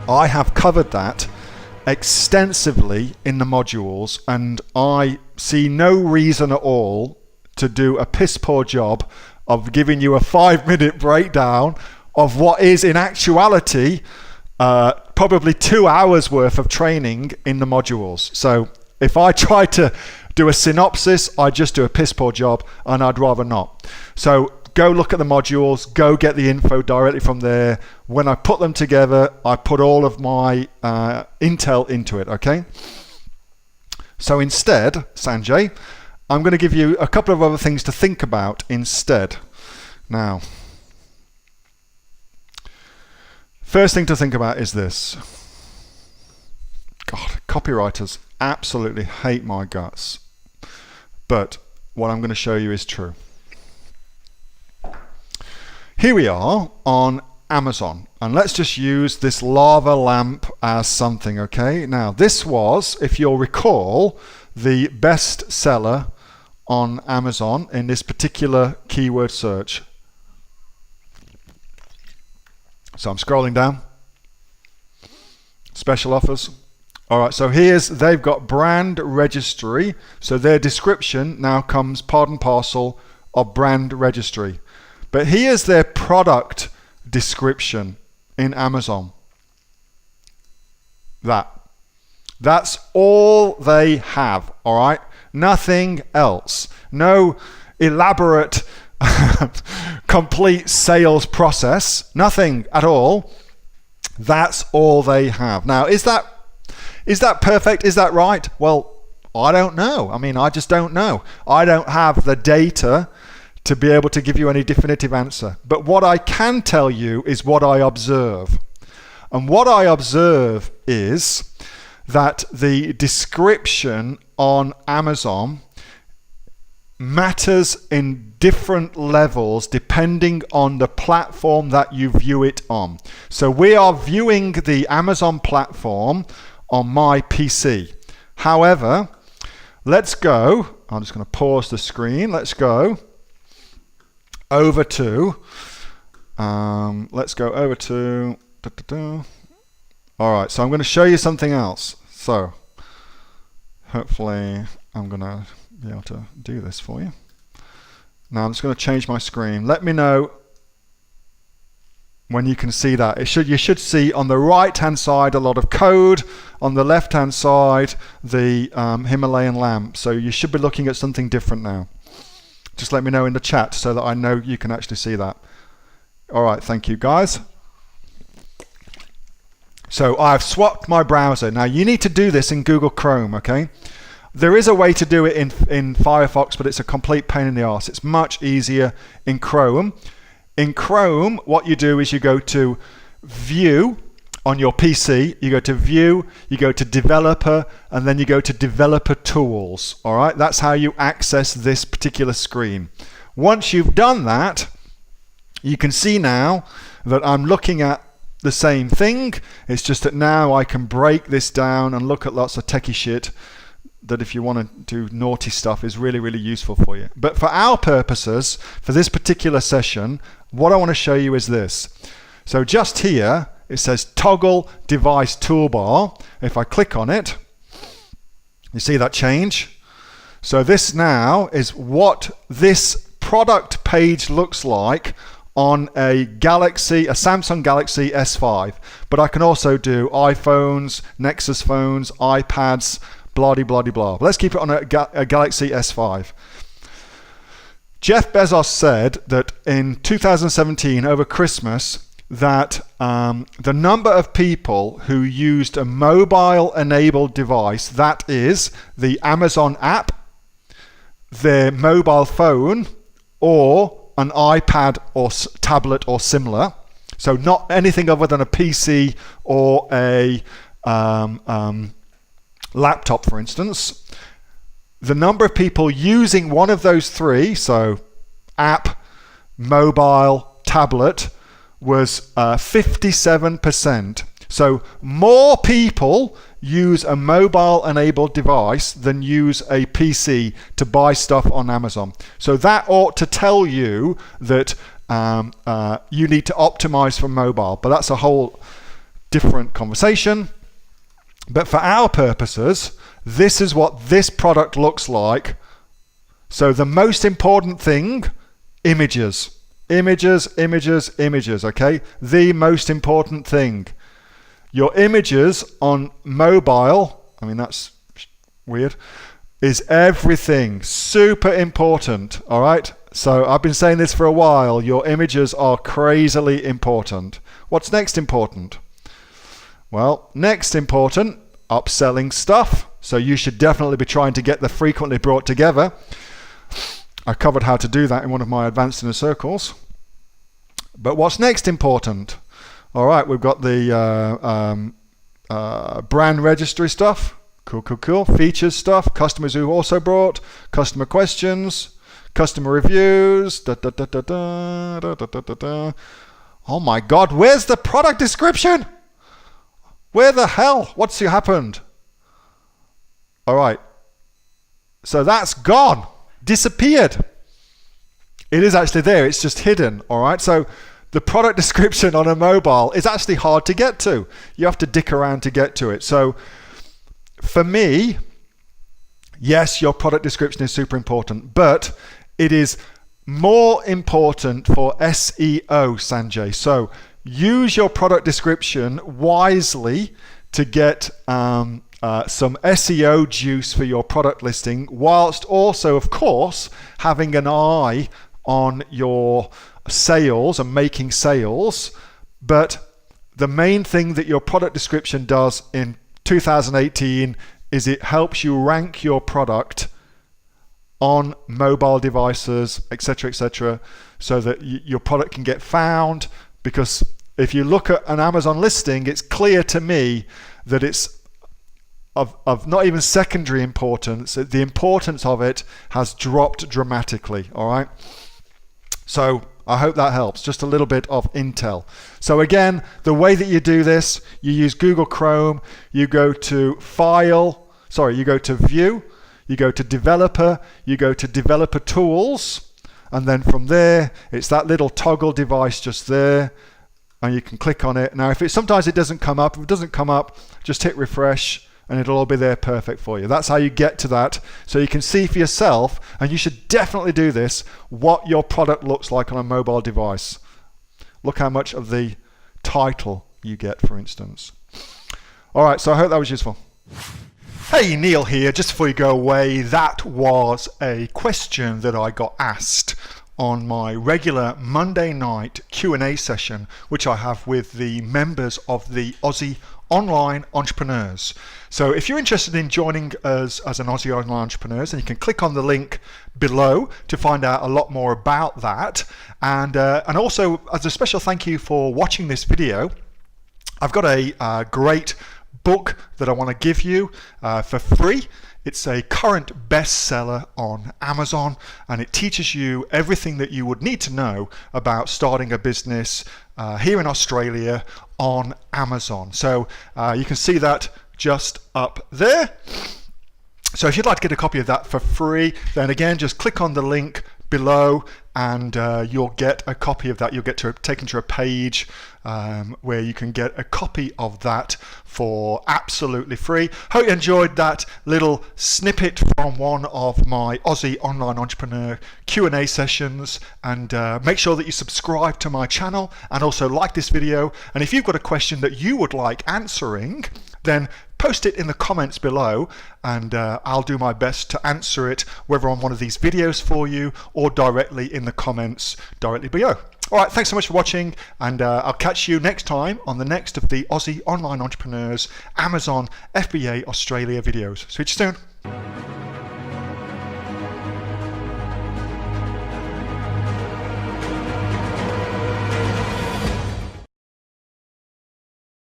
I have covered that extensively in the modules, and I see no reason at all to do a piss poor job of giving you a 5-minute breakdown of what is in actuality probably 2 hours worth of training in the modules. So if I try to do a synopsis, I just do a piss poor job, and I'd rather not. So go look at the modules, go get the info directly from there. When I put them together, I put all of my intel into it, okay? So instead, Sanjay, I'm going to give you a couple of other things to think about instead. Now, first thing to think about is this. God, copywriters absolutely hate my guts. But what I'm going to show you is true. Here we are on Amazon, and let's just use this lava lamp as something, okay? Now, this was, if you'll recall, the best seller on Amazon in this particular keyword search. So I'm scrolling down. Special offers. All right, so they've got brand registry. So their description now comes part and parcel of brand registry. But here's their product description in Amazon. That's all they have, all right? Nothing else. No elaborate, complete sales process. Nothing at all. That's all they have. Now, is that perfect? Is that right? Well, I don't know. I mean, I just don't know. I don't have the data to be able to give you any definitive answer. But what I can tell you is what I observe. And what I observe is that the description on Amazon matters in different levels depending on the platform that you view it on. So we are viewing the Amazon platform on my PC. However, let's go, I'm just going to pause the screen, let's go over to, all right, so I'm going to show you something else. So hopefully I'm going to be able to do this for you. Now I'm just going to change my screen. Let me know when you can see that. You should see on the right hand side a lot of code, on the left hand side the Himalayan lamp. So you should be looking at something different now. Just let me know in the chat so that I know you can actually see that. All right, thank you guys. So I've swapped my browser. Now you need to do this in Google Chrome, okay? There is a way to do it in Firefox, but it's a complete pain in the arse. It's much easier in Chrome. In Chrome, what you do is you go to View on your PC, you go to View, you go to Developer, and then you go to Developer Tools. All right, that's how you access this particular screen. Once you've done that, you can see now that I'm looking at the same thing. It's just that now I can break this down and look at lots of techie shit that if you want to do naughty stuff is really, really useful for you. But for our purposes, for this particular session, what I want to show you is this. So just here, it says Toggle Device Toolbar. If I click on it, you see that change? So this now is what this product page looks like on a Samsung Galaxy S5. But I can also do iPhones, Nexus phones, iPads, blah, blah, blah. Let's keep it on a Galaxy S5. Jeff Bezos said that in 2017, over Christmas, that the number of people who used a mobile-enabled device, that is the Amazon app, their mobile phone, or an iPad or tablet or similar, so not anything other than a PC or a laptop, for instance, the number of people using one of those three, so app, mobile, tablet, was 57%. So more people use a mobile-enabled device than use a PC to buy stuff on Amazon. So that ought to tell you that you need to optimize for mobile, but that's a whole different conversation. But for our purposes, this is what this product looks like. So the most important thing, images. Images, images, images, okay? The most important thing. Your images on mobile, I mean, that's weird, is everything. Super important, all right? So I've been saying this for a while. Your images are crazily important. What's next important? Well, next important, upselling stuff. So you should definitely be trying to get the frequently brought together. I covered how to do that in one of my advanced inner circles. But what's next important? All right, we've got the brand registry stuff. Cool, cool, cool. Features stuff. Customers who also brought. Customer questions. Customer reviews. Da, da, da, da, da, da, da, da, da. Oh my God, where's the product description? Where the hell? What's happened? All right. So that's gone. Disappeared. It is actually there. It's just hidden. All right. So the product description on a mobile is actually hard to get to. You have to dick around to get to it. So for me, yes, your product description is super important, but it is more important for SEO, Sanjay. So use your product description wisely to get some SEO juice for your product listing, whilst also, of course, having an eye on your sales and making sales. But the main thing that your product description does in 2018 is it helps you rank your product on mobile devices, etc., so that your product can get found. Because if you look at an Amazon listing, it's clear to me that it's of not even secondary importance. The importance of it has dropped dramatically. All right. So I hope that helps. Just a little bit of intel. So again, the way that you do this, you use Google Chrome. You go to you go to View. You go to Developer. You go to Developer Tools. And then from there, it's that little toggle device just there. And you can click on it. Now, sometimes it doesn't come up. If it doesn't come up, just hit refresh and it'll all be there perfect for you. That's how you get to that. So you can see for yourself, and you should definitely do this, what your product looks like on a mobile device. Look how much of the title you get, for instance. All right, so I hope that was useful. Hey, Neil here. Just before you go away, that was a question that I got asked on my regular Monday night Q&A session, which I have with the members of the Aussie Online Entrepreneurs. So if you're interested in joining us as an Aussie Online Entrepreneurs, then you can click on the link below to find out a lot more about that. And also, as a special thank you for watching this video, I've got a great book that I want to give you for free. It's a current bestseller on Amazon, and it teaches you everything that you would need to know about starting a business here in Australia on Amazon. So you can see that just up there. So if you'd like to get a copy of that for free, then again, just click on the link below and you'll get a copy of that. You'll get taken to a page where you can get a copy of that for absolutely free. Hope you enjoyed that little snippet from one of my Aussie Online Entrepreneur Q&A sessions, and make sure that you subscribe to my channel and also like this video. And if you've got a question that you would like answering, then post it in the comments below, and I'll do my best to answer it, whether on one of these videos for you or directly in the comments directly below. All right, thanks so much for watching, and I'll catch you next time on the next of the Aussie Online Entrepreneurs Amazon FBA Australia videos. Switch soon.